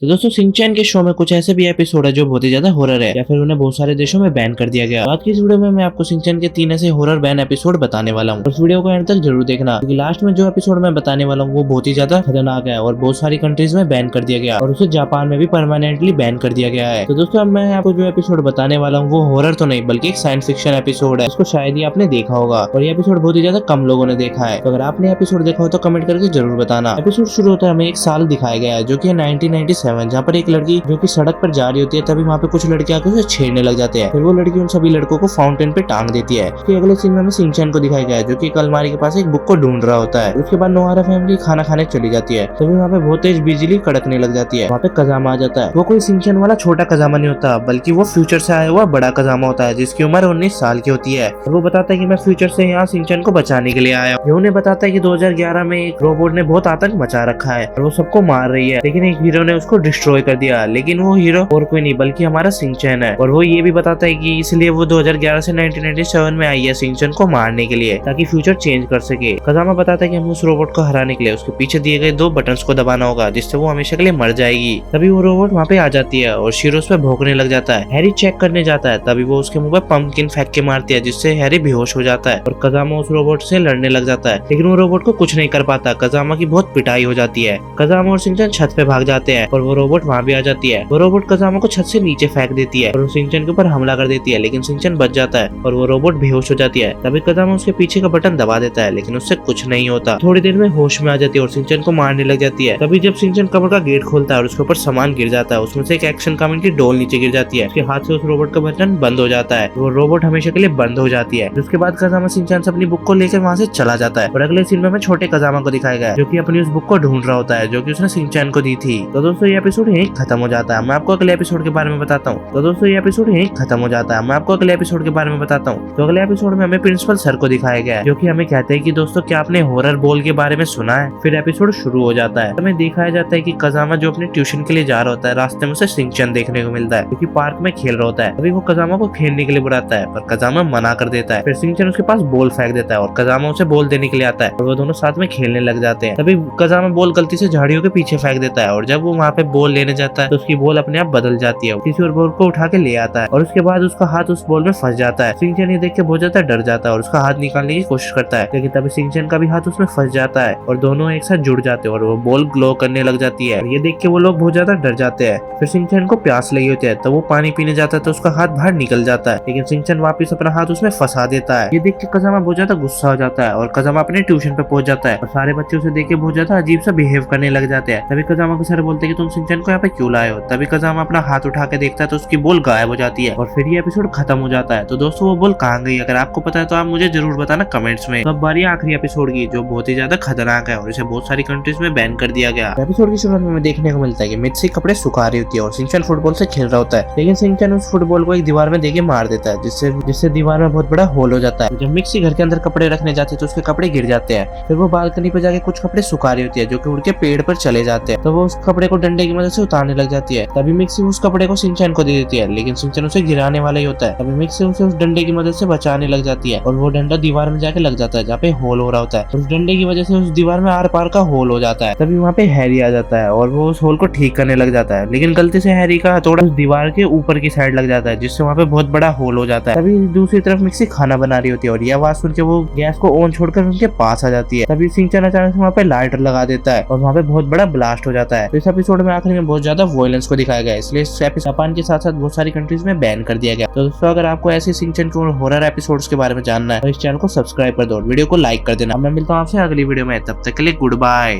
तो दोस्तों सिंचैन के शो में कुछ ऐसे भी एपिसोड है जो बहुत ही ज्यादा हॉरर है या फिर उन्हें बहुत सारे देशों में बैन कर दिया गया। आज की इस वीडियो में मैं आपको सिंचैन के 3 ऐसे हॉरर बैन एपिसोड बताने वाला हूँ। इस वीडियो को एंड तक जरूर देखना क्योंकि लास्ट में जो एपिसोड मैं बताने वाला हूँ वो बहुत ही ज्यादा खतरनाक है और बहुत सारी कंट्रीज में बैन कर दिया गया और उसे जापान में भी परमानेंटली बैन कर दिया गया है। तो दोस्तों अब मैं आपको जो एपिसोड बताने वाला हूँ वो हॉरर तो नहीं बल्कि एक साइंस फिक्शन एपिसोड है। इसको शायद ही आपने देखा होगा और ये एपिसोड बहुत ही ज्यादा कम लोगों ने देखा है। तो अगर आपने एपिसोड देखा हो तो कमेंट करके जरूर बताना। एपिसोड शुरू होता है हमें एक साल दिखाया गया है जो की 1997, जहाँ पर एक लड़की जो कि सड़क पर जा रही होती है तभी वहाँ पे कुछ लड़के आकर उसे छेड़ने लग जाते हैं। फिर वो लड़की उन सभी लड़कों को फाउंटेन पे टांग देती है। उसके अगले सीन में हमें सिंचैन को दिखाया गया है जो कि एक अलमारी के पास एक बुक को ढूंढ रहा होता है। उसके बाद नोहारा फैमिली खाना खाने चली जाती है तभी वहाँ पे बहुत तेज बिजली कड़कने लग जाती है। वहाँ पे कजामा आ जाता है। वो कोई सिंचैन वाला छोटा कजामा नहीं होता बल्कि वो फ्यूचर से आया हुआ बड़ा कजामा होता है जिसकी उम्र 19 साल की होती है। वो बताता है कि मैं फ्यूचर से यहाँ सिंचैन को बचाने के लिए आया हूँ। ये उन्हें बताता है कि 2011 में एक रोबोट ने बहुत आतंक मचा रखा है और वो सबको मार रही है, लेकिन एक हीरो ने उसको डिस्ट्रॉय कर दिया। लेकिन वो हीरो और कोई नहीं बल्कि हमारा सिंचैन है और वो ये भी बताता है कि इसलिए वो 2011 से 1997 में आई है सिंचैन को मारने के लिए ताकि फ्यूचर चेंज कर सके। कजामा बताता है कि हमें उस रोबोट को हराने के लिए उसके पीछे दिए गए 2 बटन्स को दबाना होगा जिससे वो हमेशा के लिए मर जाएगी। तभी वो रोबोट वहाँ पे आ जाती है और शीरो उस पे भौंकने लग जाता है। हैरी चेक करने जाता है तभी वो उसके मुंह पे पंपकिन फेंक के मारती है जिससे हैरी बेहोश हो जाता है और कजामा उस रोबोट से लड़ने लग जाता है, लेकिन वो रोबोट को कुछ नहीं कर पाता। कजामा की बहुत पिटाई हो जाती है। कजामा और सिंचैन छत पे भाग जाते हैं और वो रोबोट वहाँ भी आ जाती है। वो रोबोट कजामा को छत से नीचे फेंक देती है और सिंचैन के ऊपर हमला कर देती है, लेकिन सिंचैन बच जाता है और वो रोबोट बेहोश हो जाती है। तभी कजामा उसके पीछे का बटन दबा देता है लेकिन उससे कुछ नहीं होता। थोड़ी देर में होश में आ जाती है और सिंचैन को मारने लग जाती है। तभी जब सिंचैन कमर का गेट खोलता है और उसके ऊपर सामान गिर जाता है, उसमें से एक एक्शन कामिक की डोल नीचे गिर जाती है। उसके हाथ से उस रोबोट का बटन बंद हो जाता है। वो रोबोट हमेशा के लिए बंद हो जाती है। उसके बाद कजामा सिंचैन से अपनी बुक को लेकर वहाँ से चला जाता है और अगले सीन में हमें छोटे कजामा को दिखाया गया है जो कि अपनी उस बुक को ढूंढ रहा होता है जो कि उसने सिंचैन को दी थी। तो दोस्तों ये एपिसोड यहीं खत्म हो जाता है। मैं आपको अगले एपिसोड के बारे में बताता हूँ। तो दोस्तों ये एपिसोड यहीं खत्म हो जाता है। मैं आपको अगले एपिसोड के बारे में बताता हूँ। तो अगले एपिसोड में हमें प्रिंसिपल सर को दिखाया गया है जो कि हमें कहते हैं कि दोस्तों क्या आपने हॉरर बॉल के बारे में सुना है। फिर एपिसोड शुरू हो जाता है। हमें दिखाया जाता है कि कजामा जो अपने ट्यूशन के लिए जा रहा होता है रास्ते में उसे सिंचैन देखने को मिलता है क्योंकि पार्क में खेल रहा होता है। अभी वो कजामा को खेलने के लिए बुलाता है पर कजामा मना कर देता है। फिर सिंचैन उसके पास बॉल फेंक देता है और कजामा उसे बॉल देने के लिए आता है और वो दोनों साथ में खेलने लग जाते हैं। तभी कजामा बॉल गलती से झाड़ियों के पीछे फेंक देता है और जब वो वहाँ पे बॉल लेने जाता है तो उसकी बॉल अपने आप बदल जाती है। किसी और बॉल को उठा के ले आता है और उसके बाद उसका हाथ उस बॉल में फंस जाता है। सिंचैन ये देख के बहुत ज्यादा डर जाता है और उसका हाथ निकालने की कोशिश करता है, लेकिन तभी सिंचैन का भी हाथ उसमें फंस जाता है और दोनों एक साथ जुड़ जाते हैं और वो बॉल ग्लो करने लग जाती है। ये देख के वो लोग बहुत ज्यादा डर जाते हैं। फिर सिंचैन को प्यास लगी होती है तो वो पानी पीने जाता है तो उसका हाथ बाहर निकल जाता है, लेकिन सिंचैन वापस अपना हाथ उसमें फंसा देता है। ये देख के कजामा बहुत ज्यादा गुस्सा हो जाता है और कजामा अपने ट्यूशन पे पहुंच जाता है और सारे बच्चे उसे देख के बहुत ज्यादा अजीब सा बिहेव करने लग जाते हैं। तभी कजामा को सर बोलते हैं कि तुम सिंचैन को यहाँ पे क्यों लाए हो। तभी कजामा अपना हाथ उठा के देखता है तो उसकी बॉल गायब हो जाती है और फिर ये एपिसोड खत्म हो जाता है। तो दोस्तों वो बॉल कहाँ गई, अगर आपको पता है तो आप मुझे जरूर बताना कमेंट्स में। अब बारी आखिरी एपिसोड की जो बहुत ही ज्यादा खतरनाक है और इसे बहुत सारी कंट्रीज में बैन कर दिया गया। एपिसोड की शुरुआत में हमें देखने को मिलता है कि मित्सी कपड़े सुखा रही होती है और सिंचैन फुटबॉल से खेल रहा होता है, लेकिन सिंचैन उस फुटबॉल को एक दीवार में देके मार देता है जिससे दीवार में बहुत बड़ा होल हो जाता है। जब मिक्सी घर के अंदर कपड़े रखने जाती है तो उसके कपड़े गिर जाते हैं। फिर वो बालकनी पे जाके कुछ कपड़े सुखा रही होती है जो कि उड़ के पेड़ पर चले जाते हैं, तो वो उस कपड़े को डंडे की मदद से उतारने लग जाती है। तभी मिक्सी उस कपड़े को सिंचैन को दे देती है, लेकिन सिंचैन उसे गिराने वाला ही होता है। तभी मिक्सी उसे उस डंडे की मदद से बचाने लग जाती है और वो डंडा दीवार में जाके लग जाता है जहाँ पे होल हो रहा होता है। उस डंडे की वजह से उस दीवार में आर पार का होल हो जाता है। तभी वहाँ पे हैरी आ जाता है और वो उस होल को ठीक करने लग जाता है, लेकिन गलती से हैरी का हथौड़ा उस दीवार के ऊपर की साइड लग जाता है जिससे वहाँ पे बहुत बड़ा होल हो जाता है। तभी दूसरी तरफ मिक्सी खाना बना रही होती है और ये आवाज सुन के वो गैस को ऑन छोड़कर उनके पास आ जाती है। तभी सिंचैन अचानक से वहाँ पे लाइटर लगा देता है और वहाँ पे बहुत बड़ा ब्लास्ट हो जाता है। तो इस एपिसोड में आखिर में बहुत ज्यादा वायलेंस को दिखाया गया है, इसलिए इस एपिसोड जापान के साथ साथ बहुत सारी कंट्रीज में बैन कर दिया गया। तो दोस्तों अगर आपको ऐसे सिंचैन के हॉरर एपिसोड्स के बारे में जानना है तो इस चैनल को सब्सक्राइब कर दो, वीडियो को लाइक कर देना। मैं मिलता हूँ आपसे अगली वीडियो में, तब तक के लिए गुड बाय।